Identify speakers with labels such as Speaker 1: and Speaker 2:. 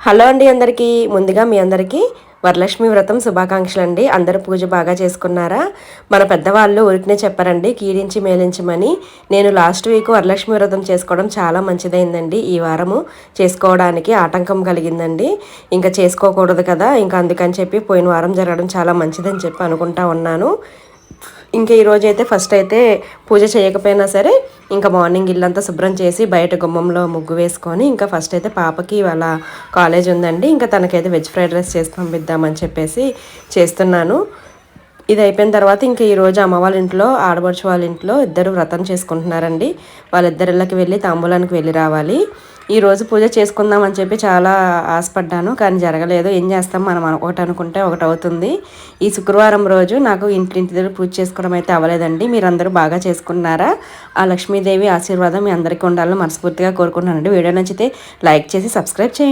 Speaker 1: Hello అండి అందరికీ ముందుగా మీ అందరికీ వరలక్ష్మి వ్రతం శుభాకాంక్షలు అండి. అందరూ పూజ బాగా చేసుకున్నారా? మన పెద్దవాళ్ళు ఊరికనే చెప్పారండి కీడించి మేలించమని. నేను లాస్ట్ వీక్ వరలక్ష్మి వ్రతం చేసుకోవడం చాలా మంచిదైందండి. ఈ వారము చేసుకోవడానికి ఆటంకం కలిగిందండి. ఇంకా చేసుకోకూడదు కదా, ఇంకా అందుకని చెప్పి పోయిన వారం జరగడం చాలా మంచిదని చెప్పి అనుకుంటా ఉన్నాను. ఇంకా ఈరోజు అయితే ఫస్ట్ అయితే పూజ చేయకపోయినా సరే ఇంకా మార్నింగ్ ఇల్లంతా శుభ్రం చేసి బయట గుమ్మంలో ముగ్గు వేసుకొని ఇంకా ఫస్ట్ అయితే పాపకి వాళ్ళ కాలేజ్ ఉందండి. ఇంకా తనకైతే వెజ్ ఫ్రైడ్ రైస్ చేసి పంపిద్దామని చెప్పేసి చేస్తున్నాను. ఇది అయిపోయిన తర్వాత ఇంకా ఈరోజు అమ్మ వాళ్ళ ఇంట్లో ఆడపడుచు వాళ్ళ ఇంట్లో ఇద్దరు వ్రతం చేసుకుంటున్నారండి. వాళ్ళిద్దరిళ్ళకి వెళ్ళి తాంబూలానికి వెళ్ళి రావాలి. ఈరోజు పూజ చేసుకుందాం అని చెప్పి చాలా ఆశపడ్డాను, కానీ జరగలేదు. ఏం చేస్తాం, మనం ఒకటి అనుకుంటే ఒకటి అవుతుంది. ఈ శుక్రవారం రోజు నాకు ఇంటి దగ్గర పూజ చేసుకోవడం అయితే అవ్వలేదండి. మీరందరూ బాగా చేసుకున్నారా? ఆ లక్ష్మీదేవి ఆశీర్వాదం మీ అందరికీ ఉండాలని మనస్ఫూర్తిగా కోరుకుంటున్నానండి. వీడియో నచ్చితే లైక్ చేసి సబ్స్క్రైబ్ చేయండి.